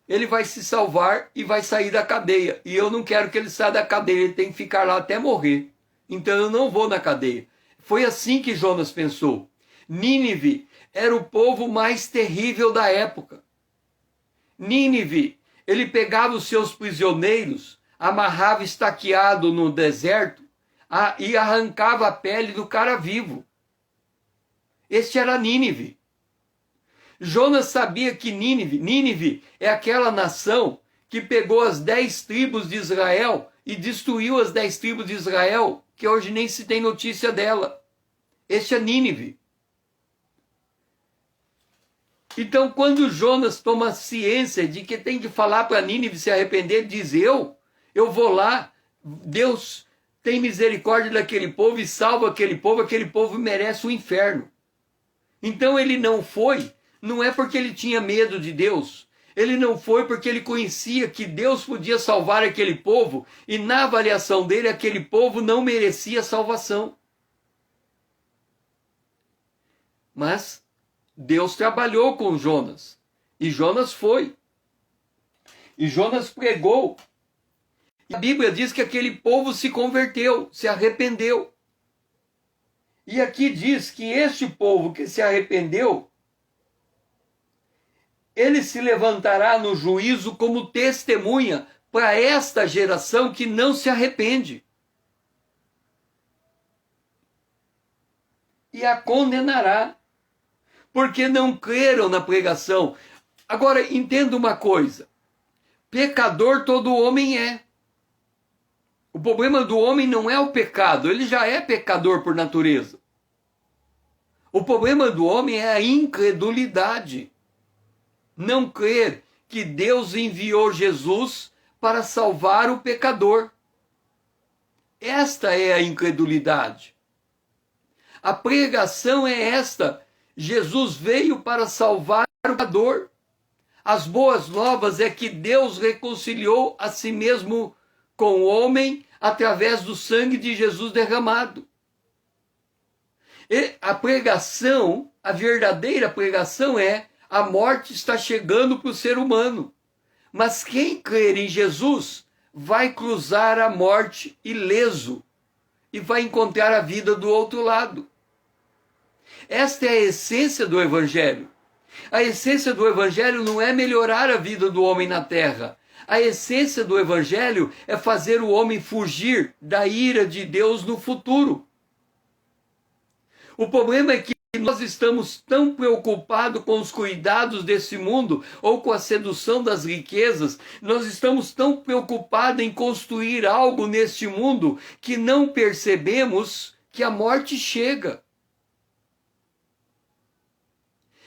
ele vai se salvar e vai sair da cadeia. E eu não quero que ele saia da cadeia, ele tem que ficar lá até morrer. Então eu não vou na cadeia. Foi assim que Jonas pensou. Nínive era o povo mais terrível da época. Nínive, ele pegava os seus prisioneiros, amarrava estaqueado no deserto e arrancava a pele do cara vivo. Este era Nínive. Jonas sabia que Nínive é aquela nação que pegou as 10 tribos de Israel e destruiu as 10 tribos de Israel, que hoje nem se tem notícia dela. Este é Nínive. Então, quando Jonas toma ciência de que tem que falar para Nínive se arrepender, diz, eu vou lá, Deus tem misericórdia daquele povo e salva aquele povo merece o inferno. Então ele não foi, não é porque ele tinha medo de Deus, ele não foi porque ele conhecia que Deus podia salvar aquele povo e na avaliação dele aquele povo não merecia salvação. Mas Deus trabalhou com Jonas e Jonas foi. E Jonas pregou. E a Bíblia diz que aquele povo se converteu, se arrependeu. E aqui diz que este povo que se arrependeu, ele se levantará no juízo como testemunha para esta geração que não se arrepende. E a condenará, porque não creram na pregação. Agora, entenda uma coisa. Pecador todo homem é. O problema do homem não é o pecado, ele já é pecador por natureza. O problema do homem é a incredulidade. Não crer que Deus enviou Jesus para salvar o pecador. Esta é a incredulidade. A pregação é esta. Jesus veio para salvar o pecador. As boas novas é que Deus reconciliou a si mesmo com o homem através do sangue de Jesus derramado. E a pregação, a verdadeira pregação é: a morte está chegando para o ser humano. Mas quem crer em Jesus vai cruzar a morte ileso e vai encontrar a vida do outro lado. Esta é a essência do Evangelho. A essência do Evangelho não é melhorar a vida do homem na terra. A essência do Evangelho é fazer o homem fugir da ira de Deus no futuro. O problema é que nós estamos tão preocupados com os cuidados desse mundo ou com a sedução das riquezas, nós estamos tão preocupados em construir algo neste mundo que não percebemos que a morte chega.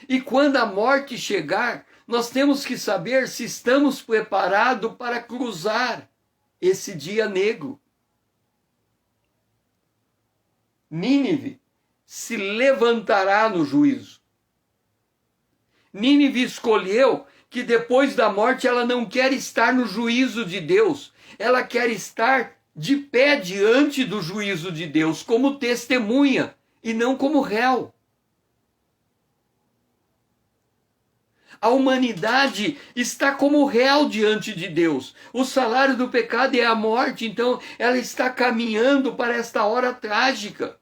E quando a morte chegar, nós temos que saber se estamos preparados para cruzar esse dia negro. Nínive se levantará no juízo. Nínive escolheu que depois da morte ela não quer estar no juízo de Deus. Ela quer estar de pé diante do juízo de Deus, como testemunha e não como réu. A humanidade está como réu diante de Deus. O salário do pecado é a morte, então ela está caminhando para esta hora trágica.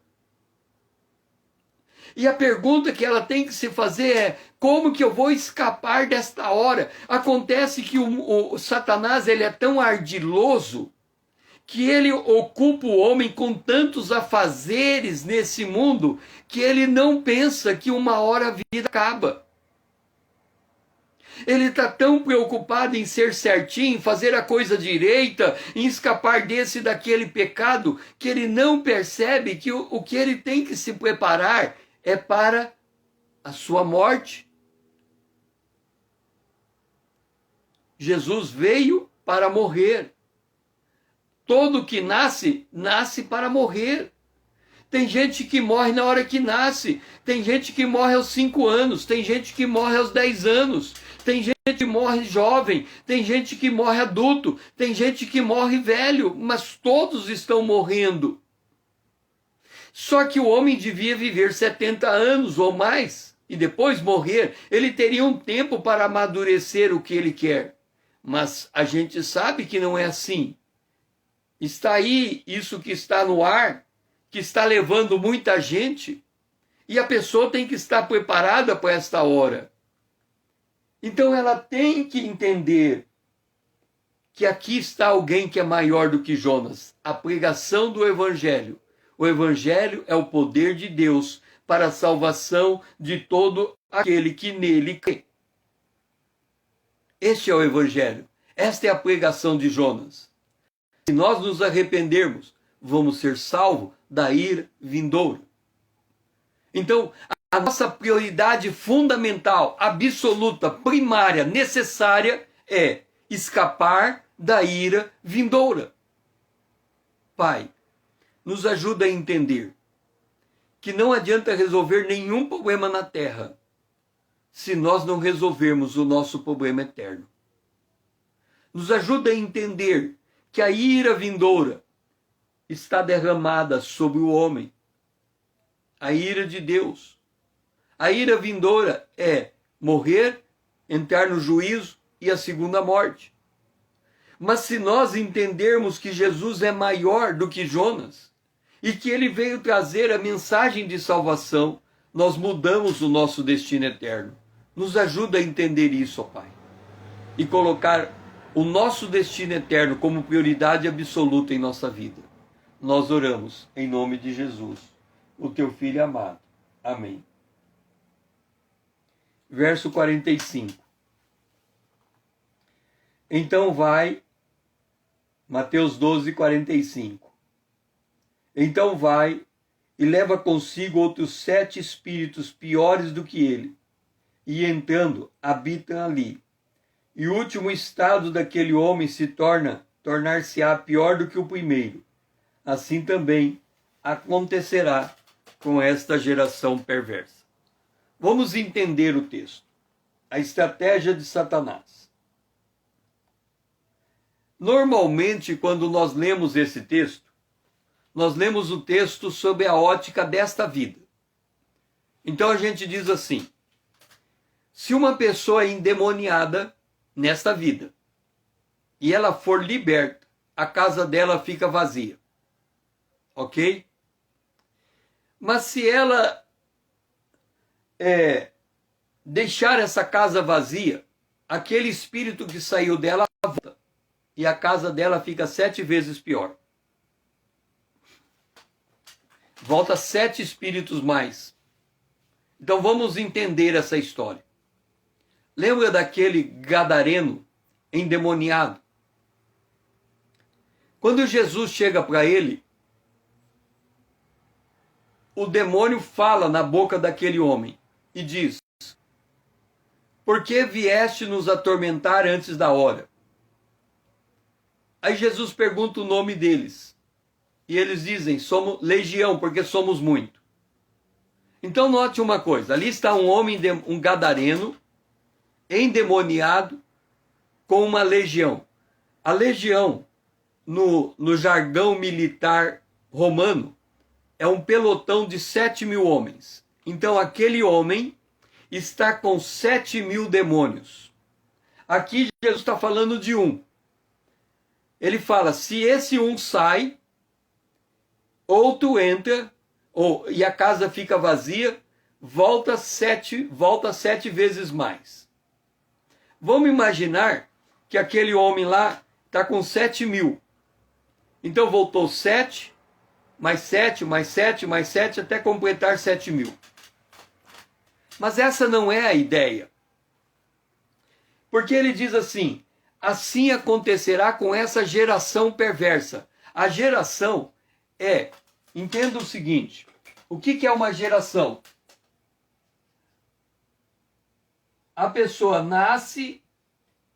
E a pergunta que ela tem que se fazer é: como que eu vou escapar desta hora? Acontece que o Satanás ele é tão ardiloso que ele ocupa o homem com tantos afazeres nesse mundo que ele não pensa que uma hora a vida acaba. Ele está tão preocupado em ser certinho, em fazer a coisa direita, em escapar desse e daquele pecado, que ele não percebe que o que ele tem que se preparar é para a sua morte. Jesus veio para morrer. Todo que nasce, nasce para morrer. Tem gente que morre na hora que nasce. Tem gente que morre aos 5 anos. Tem gente que morre aos 10 anos. Tem gente que morre jovem. Tem gente que morre adulto. Tem gente que morre velho. Mas todos estão morrendo. Só que o homem devia viver 70 anos ou mais e depois morrer. Ele teria um tempo para amadurecer o que ele quer. Mas a gente sabe que não é assim. Está aí isso que está no ar, que está levando muita gente, e a pessoa tem que estar preparada para esta hora. Então ela tem que entender que aqui está alguém que é maior do que Jonas. A pregação do Evangelho. O Evangelho é o poder de Deus para a salvação de todo aquele que nele crê. Este é o Evangelho. Esta é a pregação de Jonas. Se nós nos arrependermos, vamos ser salvos da ira vindoura. Então, a nossa prioridade fundamental, absoluta, primária, necessária é escapar da ira vindoura. Pai, nos ajuda a entender que não adianta resolver nenhum problema na terra se nós não resolvermos o nosso problema eterno. Nos ajuda a entender que a ira vindoura está derramada sobre o homem. A ira de Deus. A ira vindoura é morrer, entrar no juízo e a segunda morte. Mas se nós entendermos que Jesus é maior do que Jonas e que ele veio trazer a mensagem de salvação, nós mudamos o nosso destino eterno. Nos ajuda a entender isso, ó Pai, e colocar o nosso destino eterno como prioridade absoluta em nossa vida. Nós oramos em nome de Jesus, o teu Filho amado. Amém. Verso 45. Então vai, Mateus 12, 45. Então vai e leva consigo outros 7 espíritos piores do que ele, e entrando, habitam ali. E o último estado daquele homem tornar-se-á pior do que o primeiro. Assim também acontecerá com esta geração perversa. Vamos entender o texto. A estratégia de Satanás. Normalmente, quando nós lemos esse texto, nós lemos o texto sob a ótica desta vida. Então a gente diz assim: se uma pessoa é endemoniada nesta vida e ela for liberta, a casa dela fica vazia. Ok? Mas se ela deixar essa casa vazia, aquele espírito que saiu dela volta e a casa dela fica 7 vezes pior. Volta 7 espíritos mais. Então vamos entender essa história. Lembra daquele gadareno endemoniado? Quando Jesus chega para ele, o demônio fala na boca daquele homem e diz: por que vieste nos atormentar antes da hora? Aí Jesus pergunta o nome deles. E eles dizem: somos legião, porque somos muito. Então note uma coisa: ali está um homem, um gadareno, endemoniado, com uma legião. A legião, no jargão militar romano, é um pelotão de 7.000 homens. Então aquele homem está com 7.000 demônios. Aqui Jesus está falando de um. Ele fala: se esse um sai, outro entra, e a casa fica vazia, volta 7 vezes mais. Vamos imaginar que aquele homem lá está com 7.000. Então voltou 7, mais 7, mais 7, mais 7, até completar 7.000. Mas essa não é a ideia. Porque ele diz assim: assim acontecerá com essa geração perversa. A geração entenda o seguinte: o que é uma geração? A pessoa nasce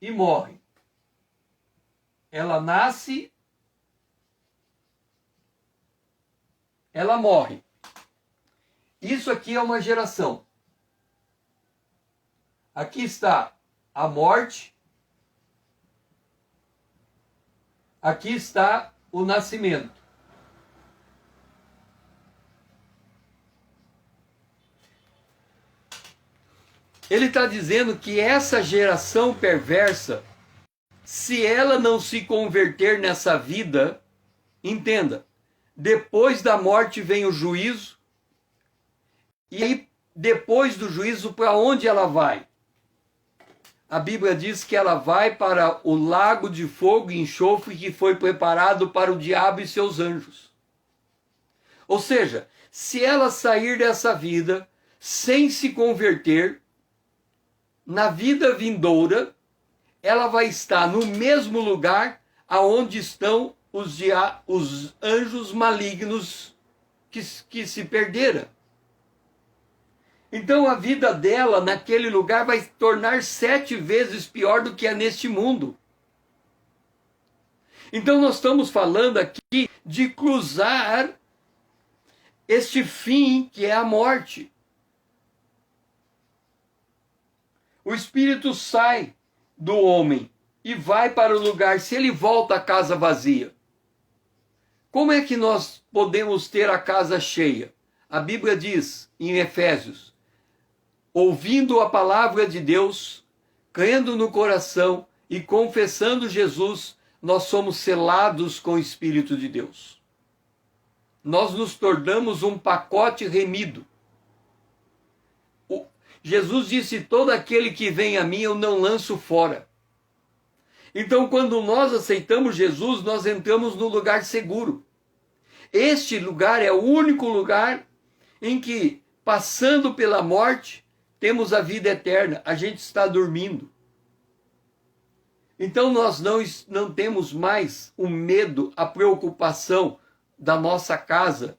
e morre. Ela nasce, ela morre. Isso aqui é uma geração. Aqui está a morte. Aqui está o nascimento. Ele está dizendo que essa geração perversa, se ela não se converter nessa vida, entenda, depois da morte vem o juízo, e aí depois do juízo, para onde ela vai? A Bíblia diz que ela vai para o lago de fogo e enxofre que foi preparado para o diabo e seus anjos. Ou seja, se ela sair dessa vida sem se converter, na vida vindoura, ela vai estar no mesmo lugar aonde estão os anjos malignos que se perderam. Então a vida dela naquele lugar vai se tornar 7 vezes pior do que é neste mundo. Então nós estamos falando aqui de cruzar este fim que é a morte. O espírito sai do homem e vai para o lugar. Se ele volta à casa vazia, como é que nós podemos ter a casa cheia? A Bíblia diz em Efésios: ouvindo a palavra de Deus, crendo no coração e confessando Jesus, nós somos selados com o Espírito de Deus. Nós nos tornamos um pacote remido. Jesus disse: todo aquele que vem a mim eu não lanço fora. Então, quando nós aceitamos Jesus, nós entramos no lugar seguro. Este lugar é o único lugar em que, passando pela morte, temos a vida eterna. A gente está dormindo. Então nós não temos mais o medo, a preocupação da nossa casa,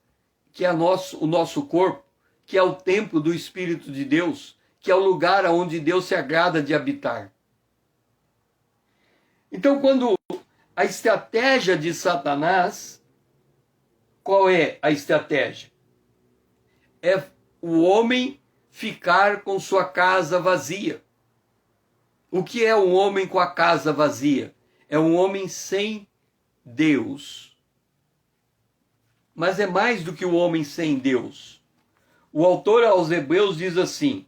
que é o nosso corpo, que é o templo do Espírito de Deus, que é o lugar onde Deus se agrada de habitar. Então, quando a estratégia de Satanás, qual é a estratégia? É o homem ficar com sua casa vazia. O que é um homem com a casa vazia? É um homem sem Deus. Mas é mais do que o homem sem Deus. O autor aos Hebreus diz assim: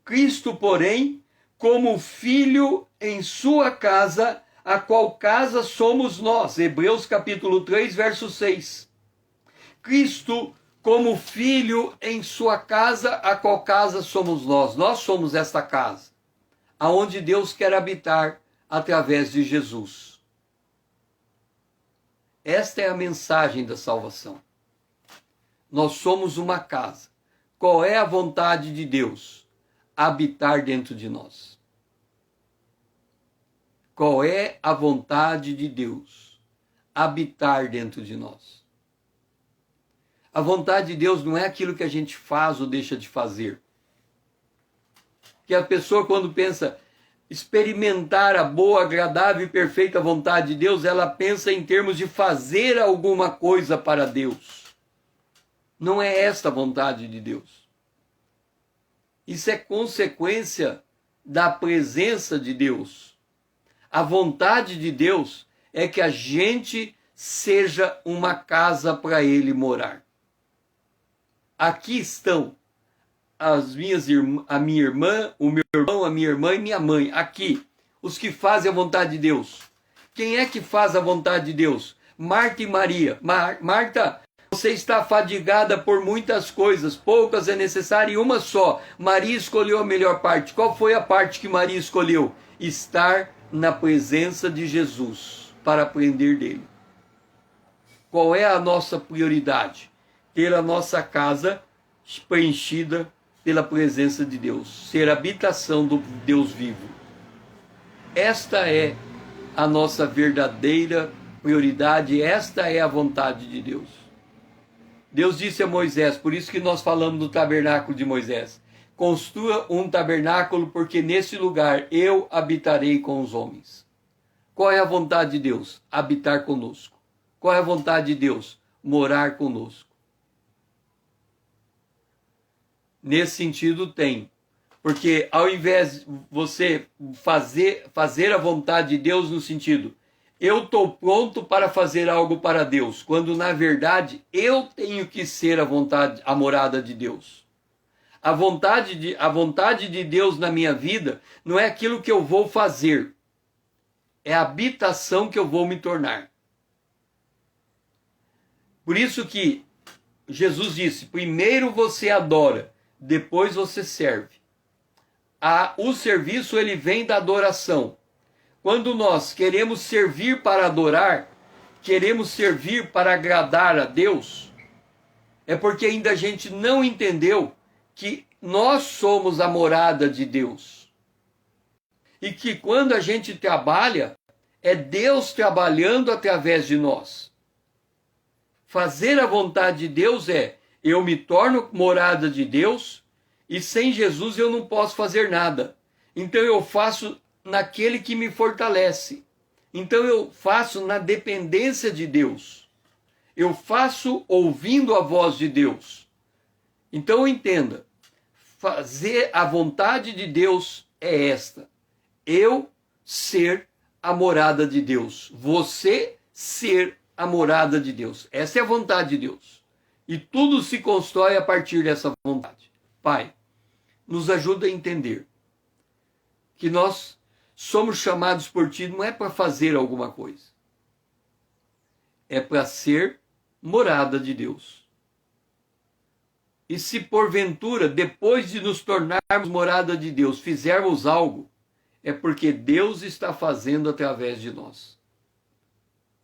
Cristo, porém, como filho em sua casa, a qual casa somos nós. Hebreus capítulo 3, verso 6. Cristo como filho em sua casa, a qual casa somos nós. Nós somos esta casa, aonde Deus quer habitar através de Jesus. Esta é a mensagem da salvação. Nós somos uma casa. Qual é a vontade de Deus? Habitar dentro de nós. Qual é a vontade de Deus? Habitar dentro de nós. A vontade de Deus não é aquilo que a gente faz ou deixa de fazer. Que a pessoa, quando pensa experimentar a boa, agradável e perfeita vontade de Deus, ela pensa em termos de fazer alguma coisa para Deus. Não é esta a vontade de Deus. Isso é consequência da presença de Deus. A vontade de Deus é que a gente seja uma casa para Ele morar. Aqui estão a minha irmã, o meu irmão, a minha irmã e minha mãe. Aqui, os que fazem a vontade de Deus. Quem é que faz a vontade de Deus? Marta e Maria. Marta, você está fadigada por muitas coisas, poucas é necessária e uma só. Maria escolheu a melhor parte. Qual foi a parte que Maria escolheu? Estar na presença de Jesus, para aprender dele. Qual é a nossa prioridade? Ter a nossa casa preenchida pela presença de Deus, ser habitação do Deus vivo. Esta é a nossa verdadeira prioridade, esta é a vontade de Deus. Deus disse a Moisés, por isso que nós falamos do tabernáculo de Moisés: construa um tabernáculo, porque nesse lugar eu habitarei com os homens. Qual é a vontade de Deus? Habitar conosco. Qual é a vontade de Deus? Morar conosco. Nesse sentido tem. Porque ao invés de você fazer a vontade de Deus no sentido, eu estou pronto para fazer algo para Deus, quando na verdade eu tenho que ser a morada de Deus. A vontade de Deus na minha vida não é aquilo que eu vou fazer, é a habitação que eu vou me tornar. Por isso que Jesus disse, primeiro você adora, depois você serve. O serviço ele vem da adoração. Quando nós queremos servir para adorar, queremos servir para agradar a Deus, é porque ainda a gente não entendeu que nós somos a morada de Deus. E que quando a gente trabalha, é Deus trabalhando através de nós. Fazer a vontade de Deus é, eu me torno morada de Deus, e sem Jesus eu não posso fazer nada. Então eu faço naquele que me fortalece. Então eu faço na dependência de Deus. Eu faço ouvindo a voz de Deus. Então entenda, fazer a vontade de Deus é esta: eu ser a morada de Deus, você ser a morada de Deus. Essa é a vontade de Deus. E tudo se constrói a partir dessa vontade. Pai, nos ajuda a entender que nós somos chamados por Ti não é para fazer alguma coisa. É para ser morada de Deus. E se porventura, depois de nos tornarmos morada de Deus, fizermos algo, é porque Deus está fazendo através de nós.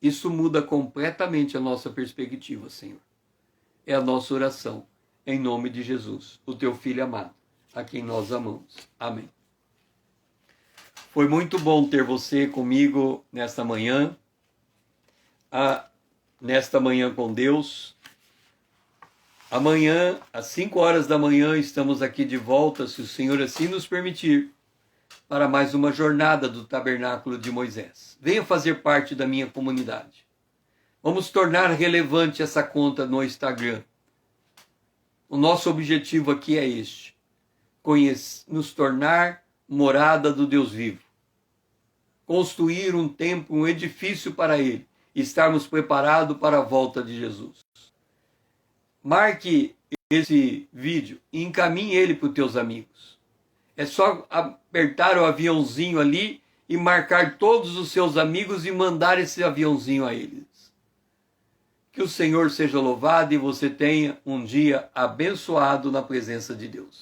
Isso muda completamente a nossa perspectiva, Senhor. É a nossa oração, em nome de Jesus, o teu Filho amado, a quem nós amamos. Amém. Foi muito bom ter você comigo nesta manhã, com Deus. Amanhã, às 5 horas da manhã, estamos aqui de volta, se o Senhor assim nos permitir, para mais uma jornada do Tabernáculo de Moisés. Venha fazer parte da minha comunidade. Vamos tornar relevante essa conta no Instagram. O nosso objetivo aqui é este: nos tornar morada do Deus vivo. Construir um templo, um edifício para Ele. E estarmos preparados para a volta de Jesus. Marque esse vídeo e encaminhe ele para os teus amigos. É só apertar o aviãozinho ali e marcar todos os seus amigos e mandar esse aviãozinho a eles. Que o Senhor seja louvado e você tenha um dia abençoado na presença de Deus.